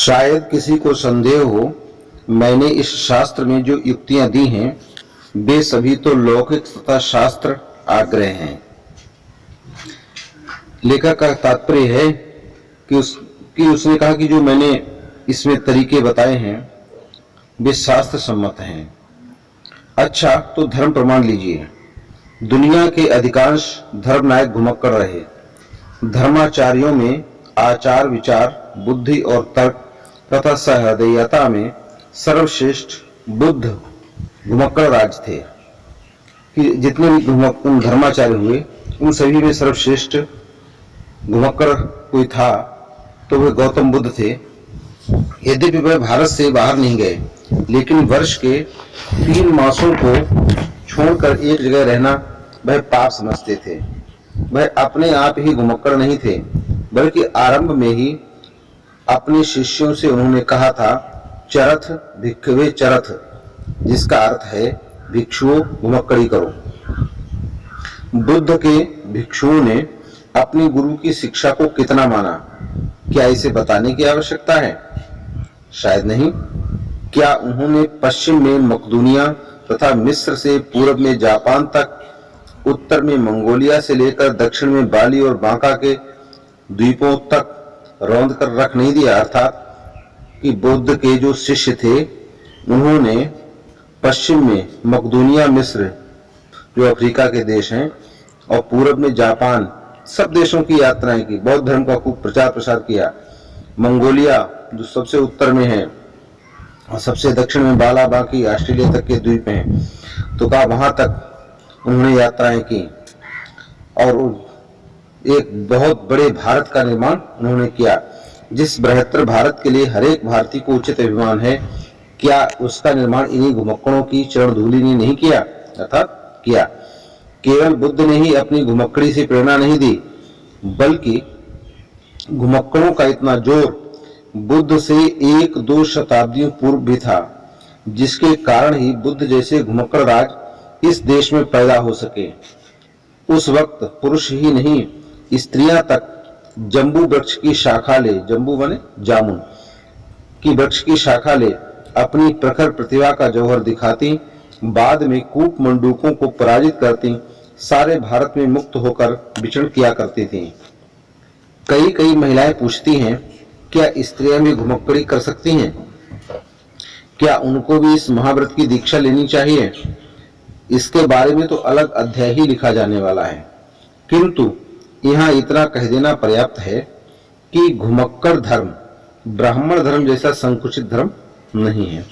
शायद किसी को संदेह हो, मैंने इस शास्त्र में जो युक्तियां दी हैं वे सभी तो लौकिक तथा शास्त्र आग्रह हैं। लेखक का तात्पर्य है कि उसने कहा कि जो मैंने इसमें तरीके बताए हैं वे शास्त्र सम्मत हैं। अच्छा, तो धर्म प्रमाण लीजिए। दुनिया के अधिकांश धर्मनायक घुमक्कड़ रहे। धर्माचार्यों में आचार विचार, बुद्धि और तर्क तथा सहृदयता में सर्वश्रेष्ठ बुद्ध घुमक्कड़ राज थे। कि जितने भी धर्माचार्य हुए उन सभी में सर्वश्रेष्ठ घुमक्कड़ कोई था तो वे गौतम बुद्ध थे। यद्यपि वे भारत से बाहर नहीं गए, लेकिन वर्ष के 3 मासों को छोड़कर एक जगह रहना वह पाप समझते थे। वह अपने आप ही घुमक्कड़ नहीं थे, बल्कि आरंभ में ही अपने शिष्यों से उन्होंने कहा था, चरथ भिक्खवे चरथ, जिसका अर्थ है भिक्षुओं घुमक्कड़ी करो। बुद्ध के भिक्षुओं ने अपने गुरु की शिक्षा को कितना माना, क्या इसे बताने की आवश्यकता है? शायद नहीं। क्या उन्होंने पश्चिम में मकदूनिया तथा मिस्र से पूर्व में जापान तक, उत्तर में मंगोलिया से लेकर दक्षिण में बाली और बांका के द्वीपों तक रौंद कर रख नहीं दिया? अर्थात कि बुद्ध के जो शिष्य थे उन्होंने पश्चिम में मकदूनिया, मिस्र जो अफ्रीका के देश हैं, और पूर्व में जापान, सब देशों की यात्राएं की, बौद्ध धर्म का खूब प्रचार प्रसार किया। मंगोलिया जो सबसे उत्तर में है और सबसे दक्षिण में बाला बाकी ऑस्ट्रेलिया तक के द्वीप हैं, तो कहा वहां तक उन्होंने यात्राएं की और एक बहुत बड़े भारत का निर्माण उन्होंने किया। जिस बृहत्तर भारत के लिए हर एक भारतीय को उचित अभिमान है, क्या उसका निर्माण इन्हीं घुमक्कड़ों की चरण धूलि ने नहीं किया? अर्थात किया। केवल बुद्ध ने ही अपनी घुमक्कड़ी से प्रेरणा नहीं दी, बल्कि घुमक्कड़ों का इतना जोर बुद्ध से 1-2 शताब्दियों पूर्व भी था, जिसके कारण ही बुद्ध जैसे घुमक्कड़ राज इस देश में पैदा हो सके। उस वक्त पुरुष ही नहीं, स्त्रियां तक जम्बू वृक्ष की शाखा ले, जम्बू बने जामुन की वृक्ष की शाखा ले अपनी प्रखर प्रतिभा का जौहर दिखाती, बाद में कूप मंडूकों को पराजित करती, सारे भारत में मुक्त होकर विचरण किया करती थीं। कई महिलाएं पूछती हैं, क्या स्त्रियां भी घुमक्कड़ी कर सकती हैं? क्या उनको भी इस महाव्रत की दीक्षा लेनी चाहिए? इसके बारे में तो अलग अध्याय ही लिखा जाने वाला है, किंतु यहाँ इतना कह देना पर्याप्त है कि घुमक्कड़ धर्म ब्राह्मण धर्म जैसा संकुचित धर्म नहीं है।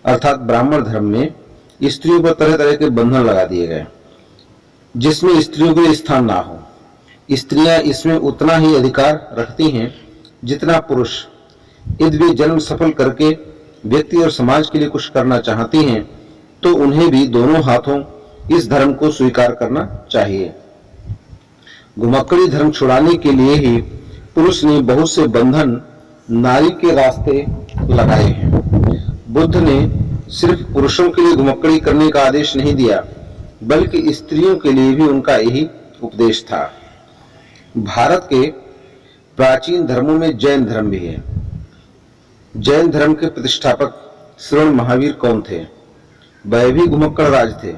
अर्थात ब्राह्मण धर्म में स्त्रियों पर तरह तरह के बंधन लगा दिए गए, जिसमें स्त्रियों के लिए स्थान ना हो। स्त्रियां इसमें उतना ही अधिकार रखती हैं जितना पुरुष। यदि वे जन्म सफल करके व्यक्ति और समाज के लिए कुछ करना चाहती हैं, तो उन्हें भी दोनों हाथों इस धर्म को स्वीकार करना चाहिए। घुमक्कड़ी धर्म छुड़ाने के लिए ही पुरुष ने बहुत से बंधन नारी के रास्ते लगाए हैं। बुद्ध ने सिर्फ पुरुषों के लिए घुमक्कड़ी करने का आदेश नहीं दिया, बल्कि स्त्रियों के लिए भी उनका यही उपदेश था। भारत के प्राचीन धर्मों में जैन धर्म भी है। जैन धर्म के प्रतिष्ठापक श्रवण महावीर कौन थे? वह भी घुमक्कड़ राज थे।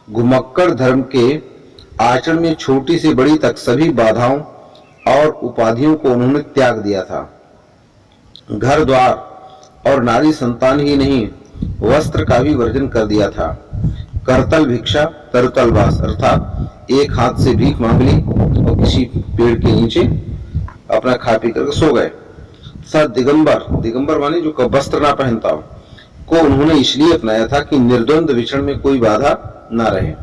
घुमक्कड़ धर्म के आचरण में छोटी से बड़ी तक सभी बाधाओं और उपाधियों को उन्होंने त्याग दिया था। घर द्वार और नारी संतान ही नहीं, वस्त्र का भी वर्जन कर दिया था। करतल भिक्षा तरतल वास, अर्थात एक हाथ से भीख मांग ली और किसी पेड़ के नीचे अपना खा पी कर सो गए। सर दिगंबर माने जो वस्त्र ना पहनता हो, को उन्होंने इसलिए अपनाया था कि निर्द्वंद विचरण में कोई बाधा ना रहे।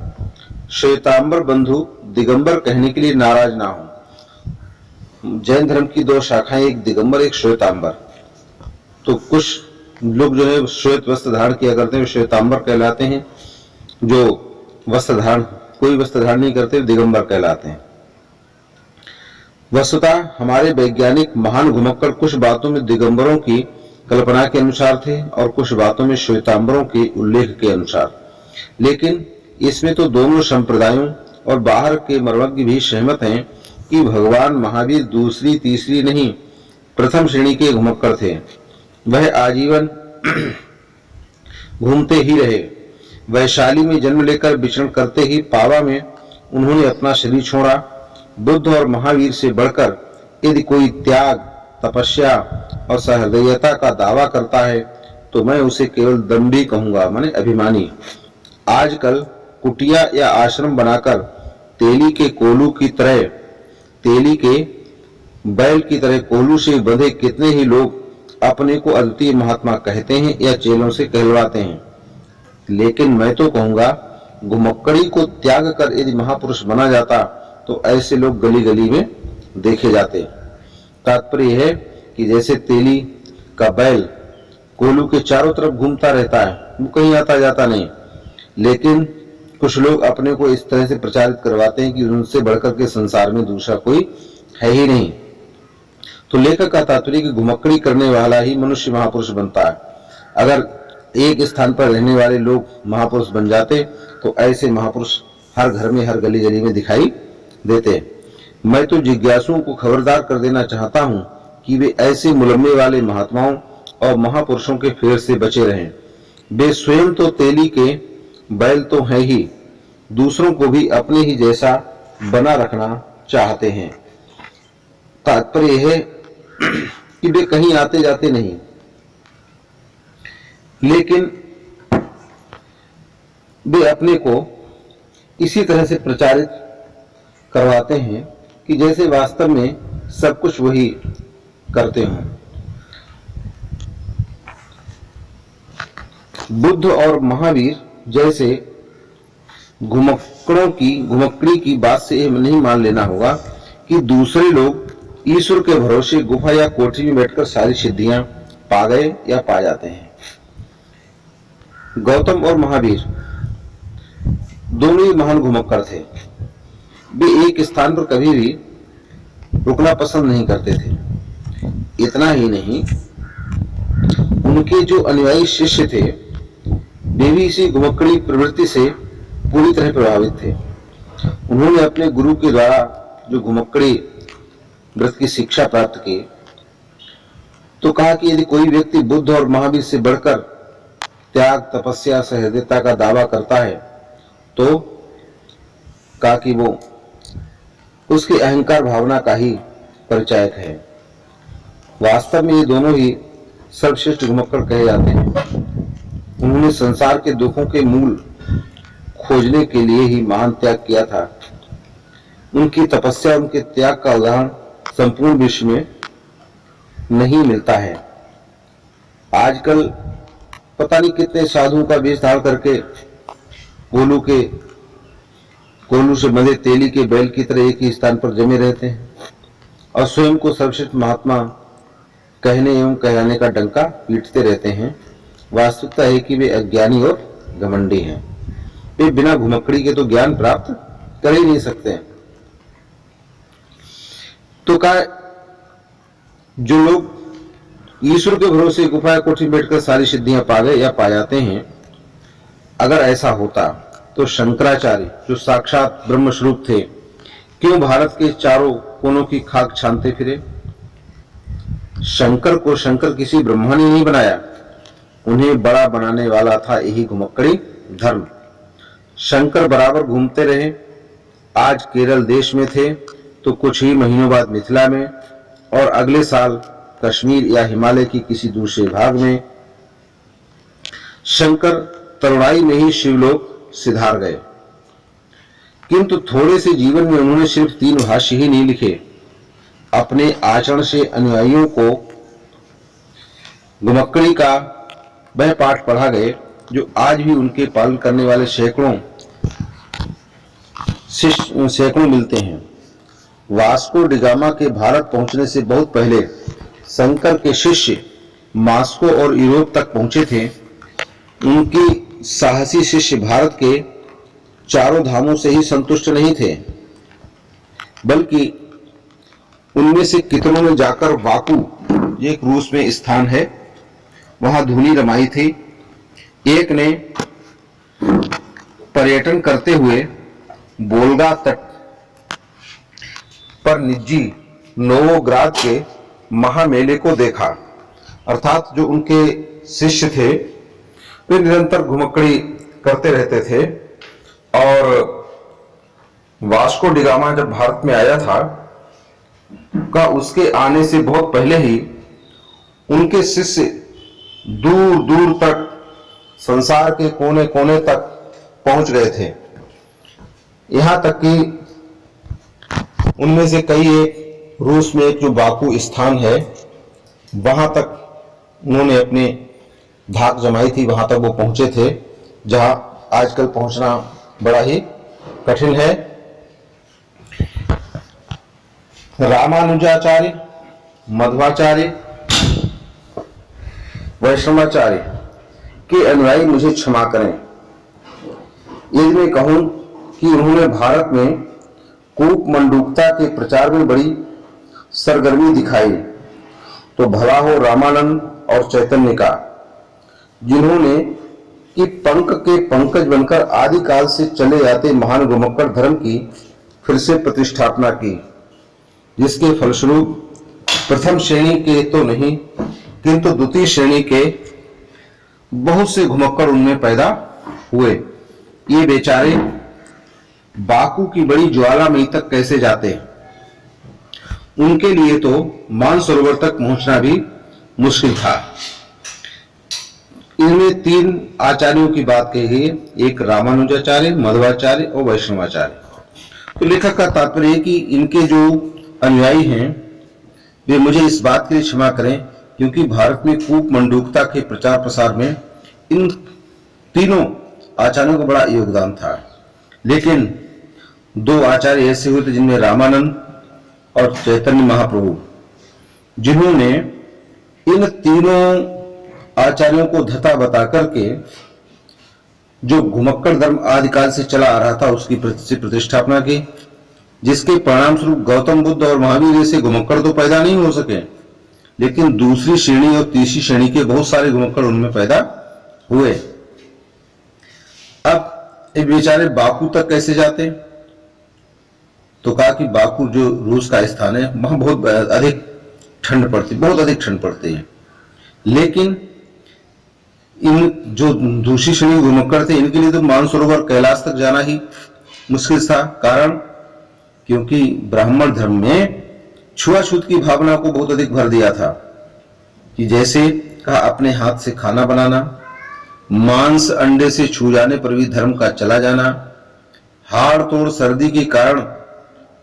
श्वेतांबर बंधु दिगंबर कहने के लिए नाराज ना हो। जैन धर्म की 2 शाखाएं, एक दिगंबर एक श्वेतांबर। तो कुछ लोग जो है श्वेत वस्त्र धारण किया करते हैं, श्वेतांबर कहलाते हैं। जो कोई वस्त्र धारण नहीं करते दिगंबर कहलाते हैं। वस्तुतः हमारे वैज्ञानिक महान घुमक्कड़ कुछ बातों में दिगंबरों की कल्पना के अनुसार थे और कुछ बातों में श्वेतांबरों के उल्लेख के अनुसार। लेकिन इसमें तो दोनों संप्रदायों और बाहर के मर्मज्ञ भी सहमत हैं कि भगवान महावीर दूसरी तीसरी नहीं, प्रथम श्रेणी के घुमक्कड़ थे। वह आजीवन घूमते ही रहे। वैशाली में जन्म लेकर विचरण करते ही पावा में उन्होंने अपना शरीर छोड़ा। बुद्ध और महावीर से बढ़कर यदि कोई त्याग, तपस्या और सहृदयता का दावा करता है तो मैं उसे केवल दंभी कहूंगा, माने अभिमानी। आजकल कुटिया या आश्रम बनाकर तेली के बैल की तरह कोलू से बंधे कितने ही लोग अपने को अद्वितीय महात्मा कहते हैं या चेलों से कहलवाते हैं। लेकिन मैं तो कहूंगा, घुमक्कड़ी को त्याग कर यदि महापुरुष बना जाता तो ऐसे लोग गली गली में देखे जाते। तात्पर्य है कि जैसे तेली का बैल कोलू के चारों तरफ घूमता रहता है, वो कहीं आता जाता नहीं, लेकिन कुछ लोग अपने को इस तरह से प्रचारित करवाते हैं कि उनसे बढ़कर के संसार में दूसरा कोई है ही नहीं। तो लेखक का तात्पर्य कि घुमक्कड़ी करने वाला ही मनुष्य महापुरुष बनता है। अगर एक स्थान पर रहने वाले लोग महापुरुष बन जाते तो ऐसे महापुरुष हर घर में, हर गली गली में दिखाई देते। मैं तो जिज्ञासुओं को खबरदार कर देना चाहता हूं कि वे ऐसे मुलम्मे वाले महात्माओं और महापुरुषों के फेर से बचे रहें। वे स्वयं तो तेली के बैल तो हैं ही, दूसरों को भी अपने ही जैसा बना रखना चाहते हैं। तात्पर्य है कि वे कहीं आते जाते नहीं, लेकिन वे अपने को इसी तरह से प्रचारित करवाते हैं कि जैसे वास्तव में सब कुछ वही करते हों। बुद्ध और महावीर जैसे घुमक्कड़ी की बात से यह नहीं मान लेना होगा कि दूसरे लोग ईश्वर के भरोसे गुफा या कोठरी में बैठकर सारी सिद्धियां पा गए या पा जाते हैं। गौतम और महावीर दोनों ही महान घुमक्कड़ थे। वे एक स्थान पर कभी भी रुकना पसंद नहीं करते थे। इतना ही नहीं, उनके जो अनुयायी शिष्य थे वे भी इसी घुमक्कड़ी प्रवृत्ति से पूरी तरह प्रभावित थे। उन्होंने अपने गुरु के द्वारा जो घुमक्कड़ी व्रत की शिक्षा प्राप्त की तो कहा कि यदि कोई व्यक्ति बुद्ध और महावीर से बढ़कर त्याग, तपस्या, सहृदयता का दावा करता है तो कहा कि वो उसकी अहंकार भावना का ही परिचायक है। वास्तव में ये दोनों ही सर्वश्रेष्ठ घुमक्कड़ कहे जाते हैं। उन्होंने संसार के दुखों के मूल खोजने के लिए ही महान त्याग किया था। उनकी तपस्या, उनके त्याग का उदाहरण संपूर्ण विश्व में नहीं मिलता है। आजकल पता नहीं कितने साधुओं का वेश धारण करके कोलू से बंधे तेली के बैल की तरह एक ही स्थान पर जमे रहते हैं और स्वयं को सर्वश्रेष्ठ महात्मा कहने एवं कहलाने का डंका पीटते रहते हैं। वास्तविकता है कि वे अज्ञानी और घमंडी हैं। वे बिना घुमक्कड़ी के तो ज्ञान प्राप्त कर ही नहीं सकते। तो क्या जो लोग ईश्वर के भरोसे गुफा कोठी बैठकर सारी सिद्धियां पा गए या पा जाते हैं, अगर ऐसा होता तो शंकराचार्य जो साक्षात ब्रह्म स्वरूप थे क्यों भारत के चारों कोनों की खाक छानते फिरे? शंकर को शंकर किसी ब्रह्मा ने नहीं बनाया, उन्हें बड़ा बनाने वाला था यही घुमक्कड़ी धर्म। शंकर बराबर घूमते रहे। आज केरल देश में थे तो कुछ ही महीनों बाद मिथिला में और अगले साल कश्मीर या हिमालय की किसी दूसरे भाग में। शंकर तरुणाई में ही शिवलोक सिधार गए, किंतु थोड़े से जीवन में उन्होंने सिर्फ 3 भाष्य ही नहीं लिखे। अपने आचरण से अनुयायियों को घुमक्कड़ी का वह पाठ पढ़ा गए जो आज भी उनके पालन करने वाले सैकड़ों मिलते हैं। वास्को डिगामा के भारत पहुंचने से बहुत पहले शंकर के शिष्य मास्को और यूरोप तक पहुंचे थे। उनकी साहसी शिष्य भारत के चारों धामों से ही संतुष्ट नहीं थे, बल्कि उनमें से कितनों ने जाकर बाकू, ये एक रूस में स्थान है, वहां धूनी रमाई थी। एक ने पर्यटन करते हुए बोल्गा तट पर निजी नोवोग्राद के महामेले को देखा। अर्थात जो उनके शिष्य थे वे निरंतर घुमक्कड़ी करते रहते थे और वास्को डी गामा जब भारत में आया था का उसके आने से बहुत पहले ही उनके शिष्य दूर दूर तक संसार के कोने कोने तक पहुंच गए थे। यहां तक कि उनमें से कई एक रूस में एक जो बाकू स्थान है वहां तक उन्होंने अपने धाक जमाई थी, वहां तक वो पहुंचे थे जहां आजकल पहुंचना बड़ा ही कठिन है। रामानुजाचार्य, मध्वाचार्य, वैष्णवाचार्य के अनुयायी मुझे क्षमा करें यदि मैं कहूं कि उन्होंने भारत में कूप मंडूकता के प्रचार में बड़ी सरगर्मी दिखाई, तो भला हो रामानंद और चैतन्य का, जिन्होंने कि पंख के पंकज बनकर आदिकाल से चले आते महान घुमक्कड़ धर्म की फिर से प्रतिष्ठापना की, जिसके फलस्वरूप प्रथम श्रेणी के तो नहीं किंतु द्वितीय श्रेणी के बहुत से घुमक्कड़ उनमें पैदा हुए। ये बेचारे बाकू की बड़ी ज्वालामयी तक कैसे जाते? उनके लिए तो मानसरोवर तक पहुंचना भी मुश्किल था। इनमें तीन आचार्यों की बात कही गई, एक रामानुजाचार्य, मध्वाचार्य और वैष्णवाचार्य। तो लेखक का तात्पर्य है कि इनके जो अनुयायी हैं वे मुझे इस बात के लिए क्षमा करें क्योंकि भारत में कूप मंडूकता के प्रचार प्रसार में इन तीनों आचार्यों का बड़ा योगदान था। लेकिन दो आचार्य ऐसे हुए थे जिनमें रामानंद और चैतन्य महाप्रभु, जिन्होंने इन तीनों आचार्यों को धता बता करके जो घुमक्कड़ धर्म आदिकाल से चला आ रहा था उसकी प्रतिष्ठापना की, जिसके परिणाम स्वरूप गौतम बुद्ध और महावीर जैसे घुमक्कड़ तो पैदा नहीं हो सके, लेकिन दूसरी श्रेणी और तीसरी श्रेणी के बहुत सारे घुमक्कड़ उनमें पैदा हुए। अब ये बेचारे बाकू तक कैसे जाते? तो कहा कि बाकू जो रूस का स्थान है वहां बहुत अधिक ठंड पड़ती, बहुत अधिक ठंड पड़ती है। लेकिन इन जो दूसरी श्रेणी घुमक्कड़ थे इनके लिए तो मानसरोवर कैलाश तक जाना ही मुश्किल था। कारण क्योंकि ब्राह्मण धर्म में छुआछूत की भावना को बहुत अधिक भर दिया था कि जैसे कहा अपने हाथ से खाना बनाना, मांस अंडे से छू जाने पर भी धर्म का चला जाना, हाड़ तोड़ सर्दी के कारण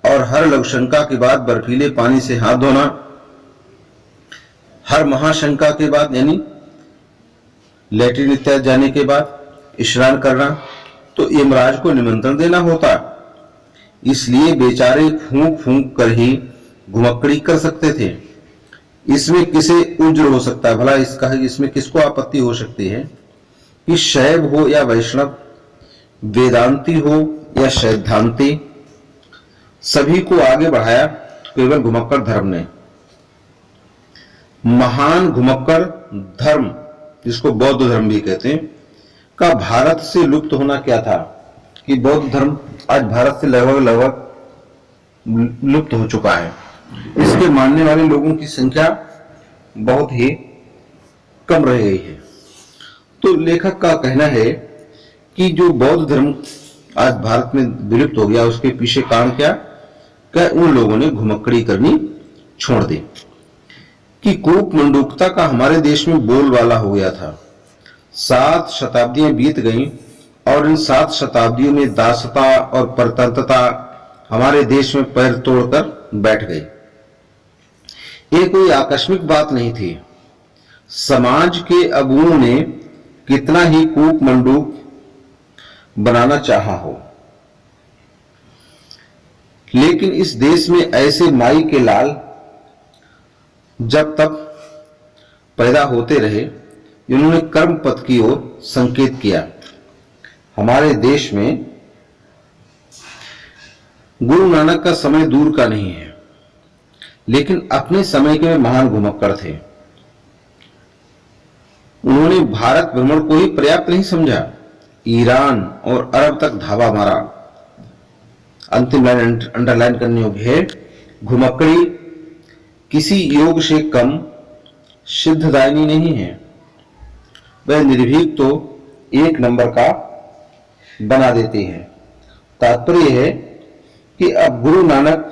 और हर लघुशंका के बाद बर्फीले पानी से हाथ धोना, हर महाशंका के बाद यानी लैट्रिन इत्यादि जाने के बाद स्नान करना, तो यमराज को निमंत्रण देना होता। इसलिए बेचारे फूंक फूंक कर ही घुमक्कड़ी कर सकते थे। इसमें किसे उज्र हो सकता है? भला इसमें किसको आपत्ति हो सकती है कि शैव हो या वैष्णव, वेदांती हो या शैद्धांती, सभी को आगे बढ़ाया केवल घुमक्कड़ धर्म ने। महान घुमक्कड़ धर्म, जिसको बौद्ध धर्म भी कहते हैं, का भारत से लुप्त होना क्या था कि बौद्ध धर्म आज भारत से लगभग लुप्त हो चुका है। इसके मानने वाले लोगों की संख्या बहुत ही कम रह गई है। तो लेखक का कहना है कि जो बौद्ध धर्म आज भारत में विलुप्त हो गया उसके पीछे कारण क्या उन लोगों ने घुमक्कड़ी करनी छोड़ दी कि कूप मंडूकता का हमारे देश में बोलबाला हो गया था। 7 शताब्दियां बीत गईं और इन 7 शताब्दियों में दासता और परतंत्रता हमारे देश में पैर तोड़कर बैठ गई। ये कोई आकस्मिक बात नहीं थी। समाज के अगुओं ने कितना ही कूप मंडूक बनाना चाहा हो, लेकिन इस देश में ऐसे माई के लाल जब तक पैदा होते रहे जिन्होंने कर्म पथ की ओर संकेत किया। हमारे देश में गुरु नानक का समय दूर का नहीं है, लेकिन अपने समय के महान घुमक्कड़ थे। उन्होंने भारत भ्रमण को ही पर्याप्त नहीं समझा, ईरान और अरब तक धावा मारा। अंतिम लाइन अंडरलाइन करने योग्य है, घुमक्कड़ी किसी योग से कम सिद्धदायिनी नहीं है। वह निर्भीक तो एक नंबर का बना देती है। तात्पर्य है कि अब गुरु नानक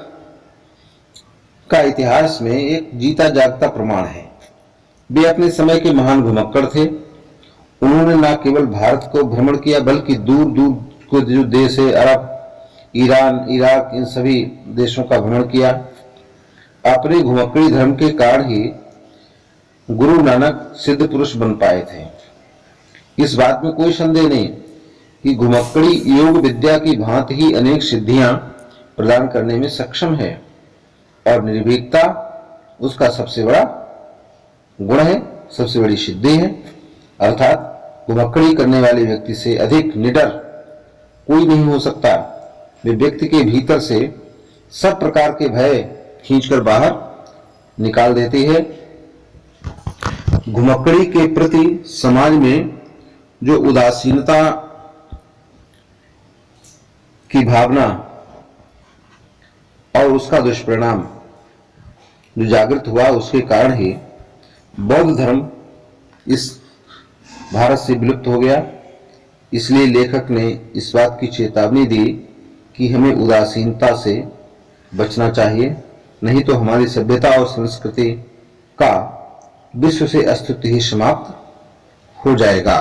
का इतिहास में एक जीता जागता प्रमाण है। वे अपने समय के महान घुमक्कड़ थे। उन्होंने न केवल भारत को भ्रमण किया बल्कि दूर दूर के जो देश है, अरब, ईरान, इराक, इन सभी देशों का भ्रमण किया। अपने घुमक्कड़ी धर्म के कारण ही गुरु नानक सिद्ध पुरुष बन पाए थे। इस बात में कोई संदेह नहीं कि घुमक्कड़ी योग विद्या की भांति ही अनेक सिद्धियां प्रदान करने में सक्षम है और निर्भीकता उसका सबसे बड़ा गुण है, सबसे बड़ी सिद्धि है। अर्थात घुमक्कड़ी करने वाले व्यक्ति से अधिक निडर कोई नहीं हो सकता। वे व्यक्ति के भीतर से सब प्रकार के भय खींचकर बाहर निकाल देती है। घुमक्कड़ी के प्रति समाज में जो उदासीनता की भावना और उसका दुष्परिणाम जो जागृत हुआ, उसके कारण ही बौद्ध धर्म इस भारत से विलुप्त हो गया। इसलिए लेखक ने इस बात की चेतावनी दी कि हमें उदासीनता से बचना चाहिए, नहीं तो हमारी सभ्यता और संस्कृति का विश्व से अस्तित्व ही समाप्त हो जाएगा।